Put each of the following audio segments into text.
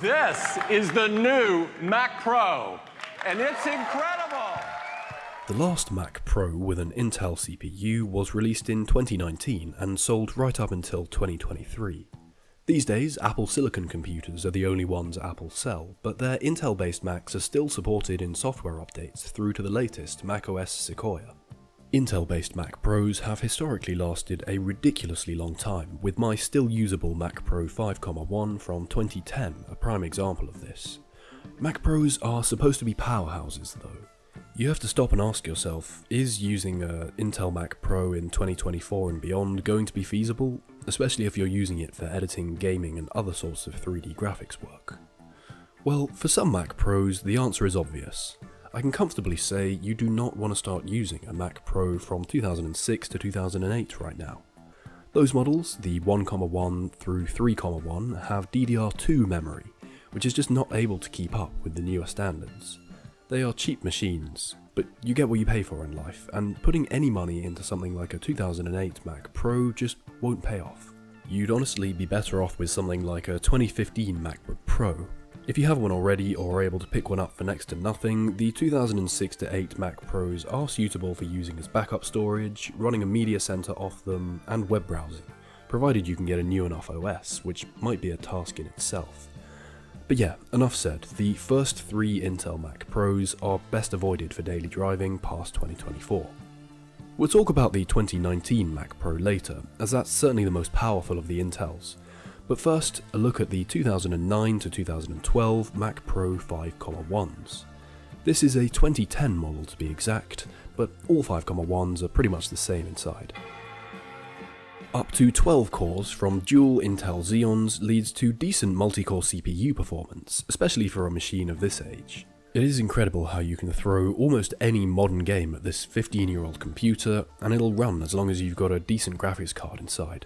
This is the new Mac Pro, and it's incredible! The last Mac Pro with an Intel CPU was released in 2019 and sold right up until 2023. These days, Apple Silicon computers are the only ones Apple sell, but their Intel-based Macs are still supported in software updates through to the latest macOS Sequoia. Intel-based Mac Pros have historically lasted a ridiculously long time, with my still usable Mac Pro 5.1 from 2010 a prime example of this. Mac Pros are supposed to be powerhouses though. You have to stop and ask yourself, is using an Intel Mac Pro in 2024 and beyond going to be feasible, especially if you're using it for editing, gaming and other sorts of 3D graphics work? Well, for some Mac Pros the answer is obvious. I can comfortably say you do not want to start using a Mac Pro from 2006 to 2008 right now. Those models, the 1.1 through 3.1, have DDR2 memory, which is just not able to keep up with the newer standards. They are cheap machines, but you get what you pay for in life, and putting any money into something like a 2008 Mac Pro just won't pay off. You'd honestly be better off with something like a 2015 MacBook Pro. If you have one already or are able to pick one up for next to nothing, the 2006 to 8 Mac Pros are suitable for using as backup storage, running a media center off them, and web browsing, provided you can get a new enough OS, which might be a task in itself. But yeah, enough said, the first 3 Intel Mac Pros are best avoided for daily driving past 2024. We'll talk about the 2019 Mac Pro later, as that's certainly the most powerful of the Intels. But first, a look at the 2009 to 2012 Mac Pro 5.1s. This is a 2010 model to be exact, but all 5.1s are pretty much the same inside. Up to 12 cores from dual Intel Xeons leads to decent multi-core CPU performance, especially for a machine of this age. It is incredible how you can throw almost any modern game at this 15-year-old computer and it'll run as long as you've got a decent graphics card inside.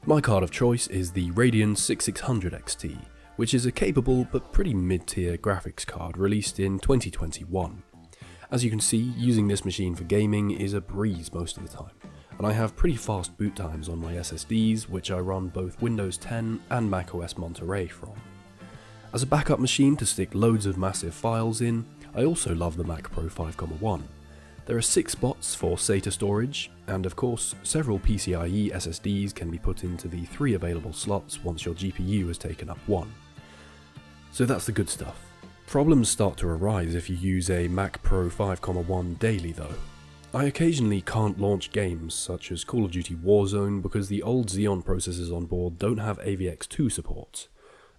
My card of choice is the Radeon 6600 XT, which is a capable but pretty mid-tier graphics card released in 2021. As you can see, using this machine for gaming is a breeze most of the time, and I have pretty fast boot times on my SSDs, which I run both Windows 10 and macOS Monterey from. As a backup machine to stick loads of massive files in, I also love the Mac Pro 5.1. There are 6 spots for SATA storage, and of course, several PCIe SSDs can be put into the 3 available slots once your GPU has taken up one. So that's the good stuff. Problems start to arise if you use a Mac Pro 5.1 daily though. I occasionally can't launch games such as Call of Duty Warzone because the old Xeon processors on board don't have AVX2 support.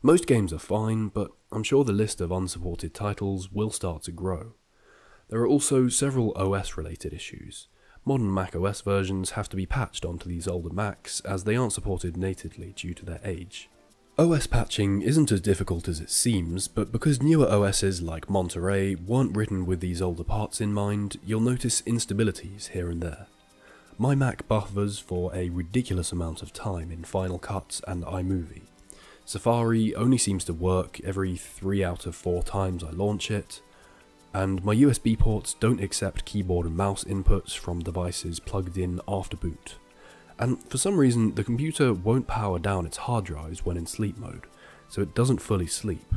Most games are fine, but I'm sure the list of unsupported titles will start to grow. There are also several OS related issues. Modern macOS versions have to be patched onto these older Macs as they aren't supported natively due to their age. OS patching isn't as difficult as it seems, but because newer OSs like Monterey weren't written with these older parts in mind, you'll notice instabilities here and there. My Mac buffers for a ridiculous amount of time in Final Cut and iMovie. Safari only seems to work every 3 out of 4 times I launch it. And my USB ports don't accept keyboard and mouse inputs from devices plugged in after boot. And for some reason, the computer won't power down its hard drives when in sleep mode, so it doesn't fully sleep.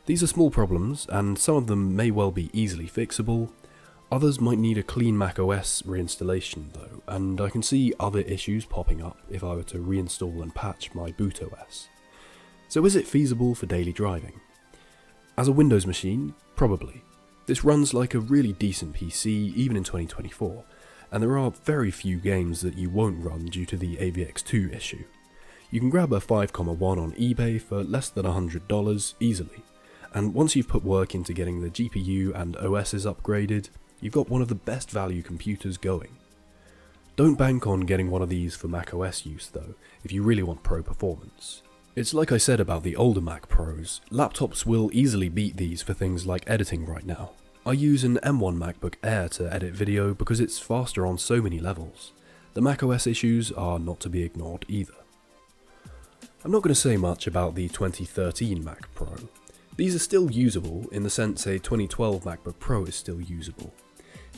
These are small problems, and some of them may well be easily fixable. Others might need a clean macOS reinstallation though, and I can see other issues popping up if I were to reinstall and patch my boot OS. So is it feasible for daily driving? As a Windows machine, probably. This runs like a really decent PC even in 2024, and there are very few games that you won't run due to the AVX2 issue. You can grab a 5.1 on eBay for less than $100 easily, and once you've put work into getting the GPU and OSs upgraded, you've got one of the best value computers going. Don't bank on getting one of these for macOS use though, if you really want pro performance. It's like I said about the older Mac Pros, laptops will easily beat these for things like editing right now. I use an M1 MacBook Air to edit video because it's faster on so many levels. The macOS issues are not to be ignored either. I'm not going to say much about the 2013 Mac Pro. These are still usable in the sense a 2012 MacBook Pro is still usable.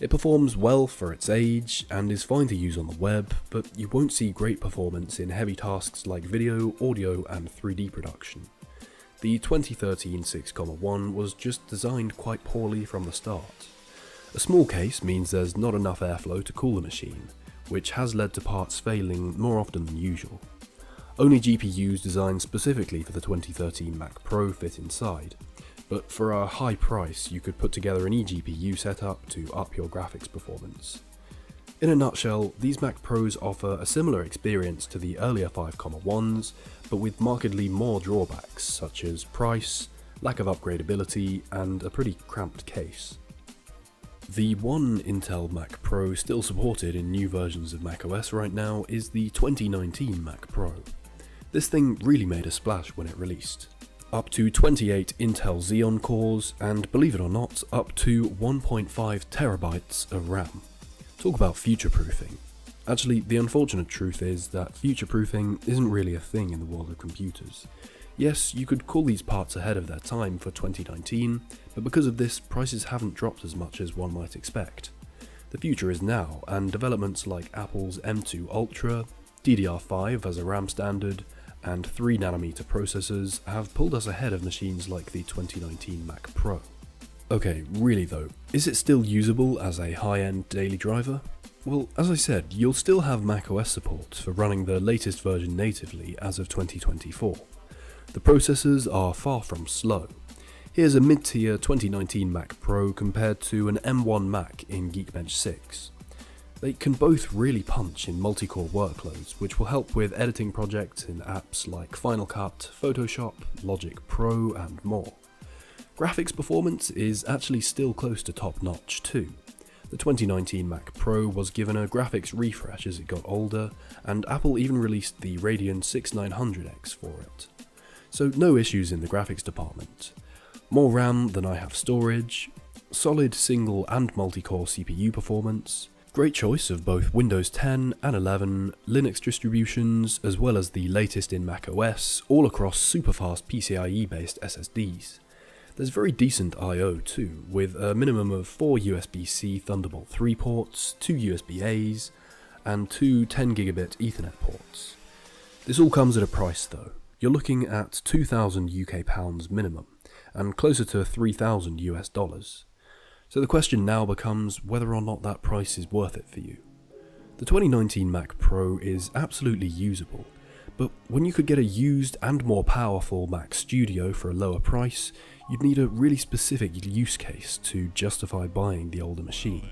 It performs well for its age and is fine to use on the web, but you won't see great performance in heavy tasks like video, audio and 3D production. the 2013 6,1 was just designed quite poorly from the start. A small case means there's not enough airflow to cool the machine, which has led to parts failing more often than usual. Only GPUs designed specifically for the 2013 Mac Pro fit inside, but for a high price you could put together an eGPU setup to up your graphics performance. In a nutshell, these Mac Pros offer a similar experience to the earlier 5,1s, but with markedly more drawbacks such as price, lack of upgradability, and a pretty cramped case. The one Intel Mac Pro still supported in new versions of macOS right now is the 2019 Mac Pro. This thing really made a splash when it released. Up to 28 Intel Xeon cores, and believe it or not, up to 1.5 terabytes of RAM. Talk about future-proofing. Actually, the unfortunate truth is that future-proofing isn't really a thing in the world of computers. Yes, you could call these parts ahead of their time for 2019, but because of this, prices haven't dropped as much as one might expect. The future is now, and developments like Apple's M2 Ultra, DDR5 as a RAM standard, and 3nm processors have pulled us ahead of machines like the 2019 Mac Pro. Okay, really though, is it still usable as a high-end daily driver? Well, as I said, you'll still have macOS support for running the latest version natively as of 2024. The processors are far from slow. Here's a mid-tier 2019 Mac Pro compared to an M1 Mac in Geekbench 6. They can both really punch in multi-core workloads, which will help with editing projects in apps like Final Cut, Photoshop, Logic Pro, and more. Graphics performance is actually still close to top-notch too. The 2019 Mac Pro was given a graphics refresh as it got older, and Apple even released the Radeon 6900X for it. So no issues in the graphics department. More RAM than I have storage, solid single and multi-core CPU performance, great choice of both Windows 10 and 11, Linux distributions, as well as the latest in macOS, all across super-fast PCIe-based SSDs. There's very decent I/O too, with a minimum of 4 USB-C Thunderbolt 3 ports, 2 USB-As, and 2 10GB Ethernet ports. This all comes at a price though. You're looking at £2,000 UK minimum, and closer to $3,000 US. So the question now becomes whether or not that price is worth it for you. The 2019 Mac Pro is absolutely usable, but when you could get a used and more powerful Mac Studio for a lower price, you'd need a really specific use case to justify buying the older machine.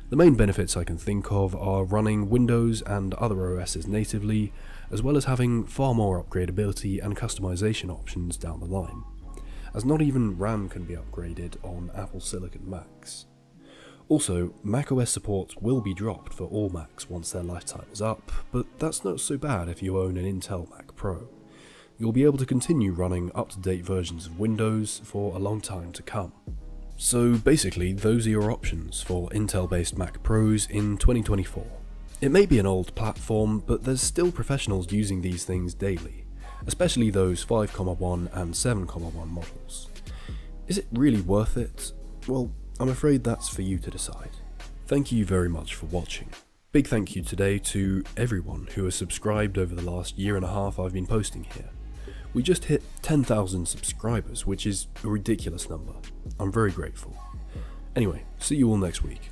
The main benefits I can think of are running Windows and other OSs natively, as well as having far more upgradability and customization options down the line, as not even RAM can be upgraded on Apple Silicon Macs. Also, macOS support will be dropped for all Macs once their lifetime is up, but that's not so bad if you own an Intel Mac Pro. You'll be able to continue running up-to-date versions of Windows for a long time to come. So basically, those are your options for Intel-based Mac Pros in 2024. It may be an old platform, but there's still professionals using these things daily, especially those 5,1 and 7,1 models. Is it really worth it? Well, I'm afraid that's for you to decide. Thank you very much for watching. Big thank you today to everyone who has subscribed over the last year and a half I've been posting here. We just hit 10,000 subscribers, which is a ridiculous number. I'm very grateful. Anyway, see you all next week.